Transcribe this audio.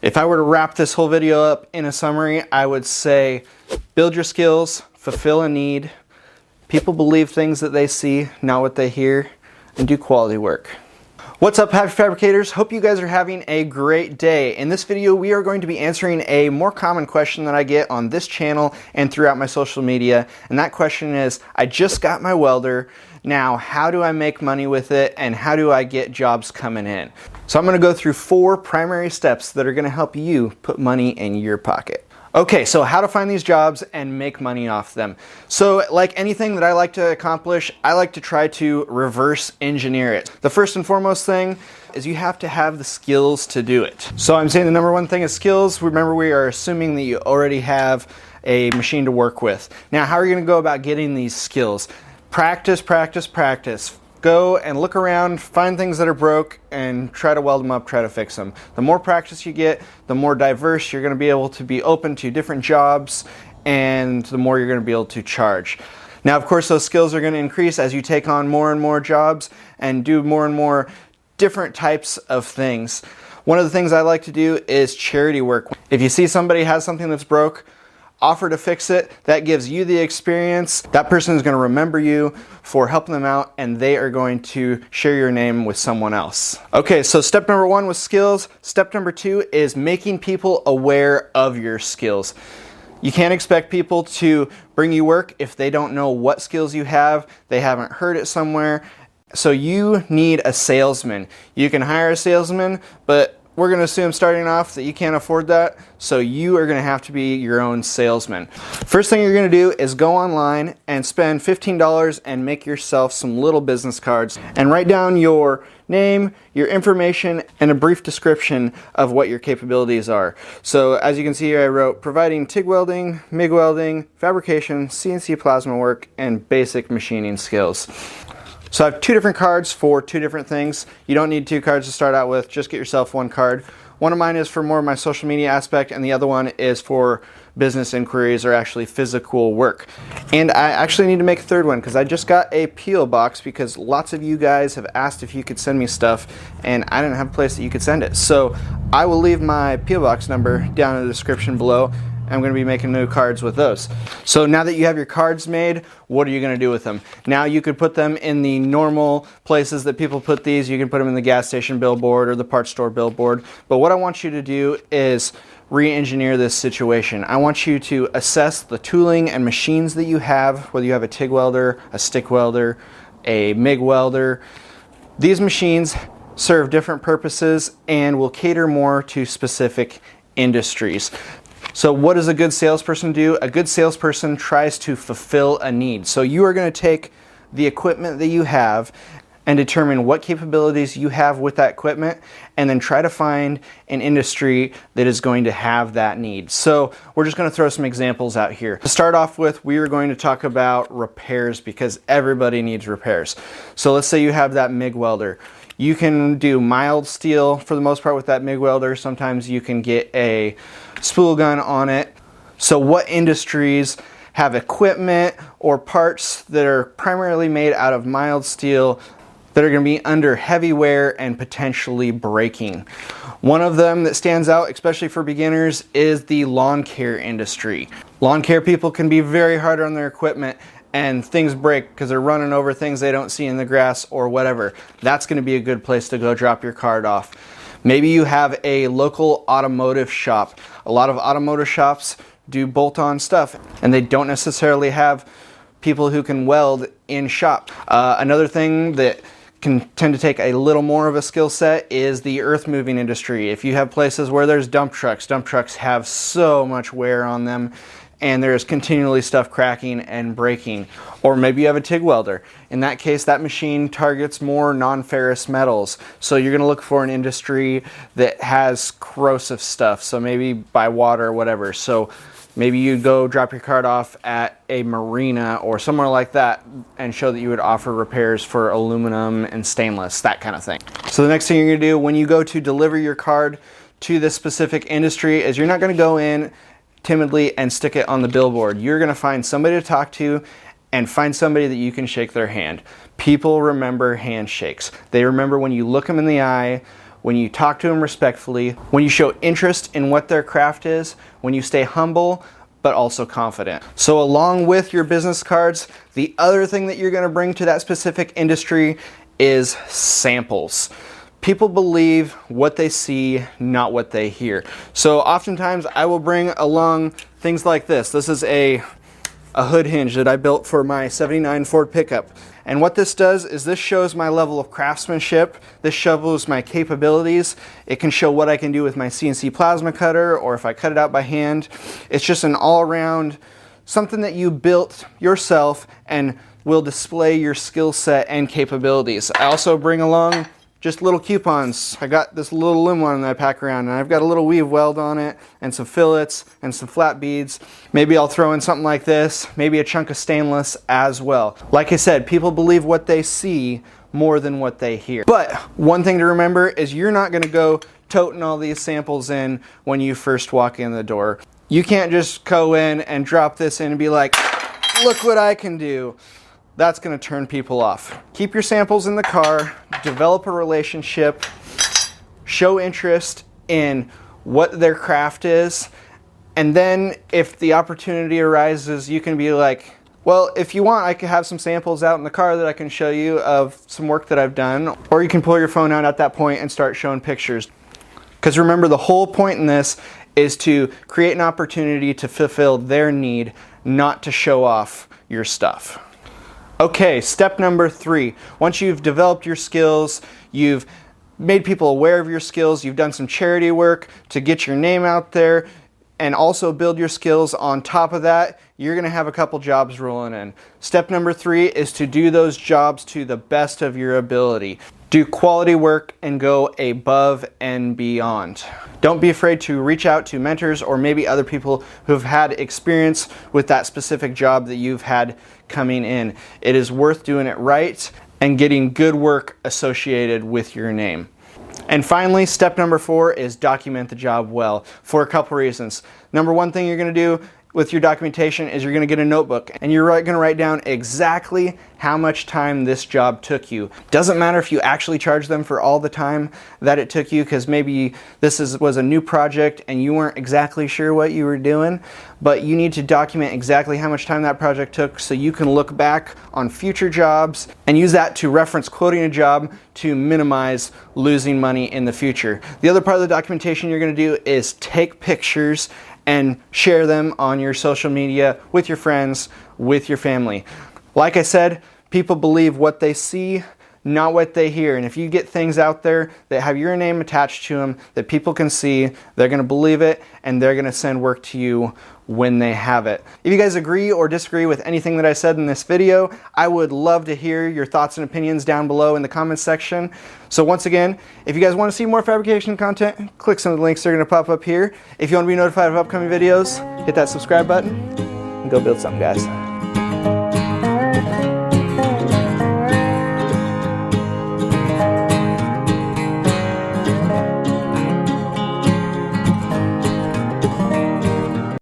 If I were to wrap this whole video up in a summary, I would say build your skills, fulfill a need, people believe things that they see, not what they hear, and do quality work. What's up, happy fabricators? Hope you guys are having a great day. In this video, we are going to be answering a more common question that I get on this channel and throughout my social media. And that question is, I just got my welder. Now, how do I make money with it and how do I get jobs coming in? So I'm going to go through 4 primary steps that are going to help you put money in your pocket. Okay, so how to find these jobs and make money off them. So like anything that I like to accomplish, I like to try to reverse engineer it. The first and foremost thing is you have to have the skills to do it. So I'm saying the number one thing is skills. Remember, we are assuming that you already have a machine to work with. Now, how are you going to go about getting these skills? Practice, practice, practice. Go and look around, find things that are broke, and try to weld them up, try to fix them. The more practice you get, the more diverse you're going to be able to be open to different jobs, and the more you're going to be able to charge. Now, of course, those skills are going to increase as you take on more and more jobs and do more and more different types of things. One of the things I like to do is charity work. If you see somebody has something that's broke, offer to fix it. That gives you the experience. That person is going to remember you for helping them out, and they are going to share your name with someone else. Okay, so step number 1 was skills. Step number 2 is making people aware of your skills. You can't expect people to bring you work if they don't know what skills you have, they haven't heard it somewhere. So you need a salesman. You can hire a salesman, but we're going to assume starting off that you can't afford that, so you are going to have to be your own salesman. First thing you're going to do is go online and spend $15 and make yourself some little business cards and write down your name, your information, and a brief description of what your capabilities are. So as you can see here, I wrote providing TIG welding, MIG welding, fabrication, CNC plasma work, and basic machining skills. So I have 2 different cards for 2 different things. You don't need 2 cards to start out with, just get yourself 1 card. One of mine is for more of my social media aspect, and the other one is for business inquiries or actually physical work. And I actually need to make a 3rd one because I just got a P.O. box because lots of you guys have asked if you could send me stuff and I didn't have a place that you could send it. So I will leave my P.O. box number down in the description below. I'm going to be making new cards with those. So now that you have your cards made, what are you going to do with them? Now you could put them in the normal places that people put these. You can put them in the gas station billboard or the parts store billboard. But what I want you to do is re-engineer this situation. I want you to assess the tooling and machines that you have, whether you have a TIG welder, a stick welder, a MIG welder. These machines serve different purposes and will cater more to specific industries. So what does a good salesperson do? A good salesperson tries to fulfill a need. So you are going to take the equipment that you have and determine what capabilities you have with that equipment, and then try to find an industry that is going to have that need. So we're just going to throw some examples out here. To start off with, we are going to talk about repairs because everybody needs repairs. So let's say you have that MIG welder. You can do mild steel for the most part with that MIG welder. Sometimes you can get a spool gun on it. So what industries have equipment or parts that are primarily made out of mild steel that are going to be under heavy wear and potentially breaking? One of them that stands out, especially for beginners, is the lawn care industry. Lawn care people can be very hard on their equipment and things break because they're running over things they don't see in the grass or whatever. That's going to be a good place to go drop your card off. Maybe you have a local automotive shop. A lot of automotive shops do bolt-on stuff and they don't necessarily have people who can weld in shop. Another thing that can tend to take a little more of a skill set is the earth moving industry. If you have places where there's dump trucks have so much wear on them and there's continually stuff cracking and breaking. Or maybe you have a TIG welder. In that case, that machine targets more non-ferrous metals. So you're gonna look for an industry that has corrosive stuff. So maybe by water or whatever. So maybe you go drop your card off at a marina or somewhere like that and show that you would offer repairs for aluminum and stainless, that kind of thing. So the next thing you're gonna do when you go to deliver your card to this specific industry is you're not gonna go in timidly and stick it on the billboard. You're going to find somebody to talk to and find somebody that you can shake their hand. People remember handshakes. They remember when you look them in the eye, when you talk to them respectfully, when you show interest in what their craft is, when you stay humble, but also confident. So along with your business cards, the other thing that you're gonna bring to that specific industry is samples. People believe what they see, not what they hear. So oftentimes I will bring along things like this. This is a hood hinge that I built for my '79 Ford pickup. And what this does is this shows my level of craftsmanship. This shows my capabilities. It can show what I can do with my CNC plasma cutter, or if I cut it out by hand. It's just an all-around something that you built yourself and will display your skill set and capabilities. I also bring along just little coupons. I got this little aluminum one that I pack around, and I've got a little weave weld on it and some fillets and some flat beads. Maybe I'll throw in something like this, maybe a chunk of stainless as well. Like I said, people believe what they see more than what they hear. But one thing to remember is you're not gonna go toting all these samples in when you first walk in the door. You can't just go in and drop this in and be like, look what I can do. That's going to turn people off. Keep your samples in the car, develop a relationship, show interest in what their craft is, and then if the opportunity arises, you can be like, well, if you want, I could have some samples out in the car that I can show you of some work that I've done, or you can pull your phone out at that point and start showing pictures. Because remember, the whole point in this is to create an opportunity to fulfill their need, not to show off your stuff. Okay, step number 3. Once you've developed your skills, you've made people aware of your skills, you've done some charity work to get your name out there, and also build your skills on top of that, you're going to have a couple jobs rolling in. Step number 3 is to do those jobs to the best of your ability. Do quality work and go above and beyond. Don't be afraid to reach out to mentors or maybe other people who've had experience with that specific job that you've had coming in. It is worth doing it right and getting good work associated with your name. And finally, step number 4 is document the job well for a couple reasons. Number 1 thing you're going to do with your documentation is you're going to get a notebook and you're going to write down exactly how much time this job took you. Doesn't matter if you actually charge them for all the time that it took you, because maybe this was a new project and you weren't exactly sure what you were doing, but you need to document exactly how much time that project took so you can look back on future jobs and use that to reference quoting a job to minimize losing money in the future. The other part of the documentation you're going to do is take pictures and share them on your social media with your friends, with your family. Like I said, people believe what they see, not what they hear. And if you get things out there that have your name attached to them that people can see, they're going to believe it and they're going to send work to you when they have it. If you guys agree or disagree with anything that I said in this video, I would love to hear your thoughts and opinions down below in the comments section. So once again, if you guys want to see more fabrication content, click some of the links that are going to pop up here. If you want to be notified of upcoming videos, hit that subscribe button and go build something, guys.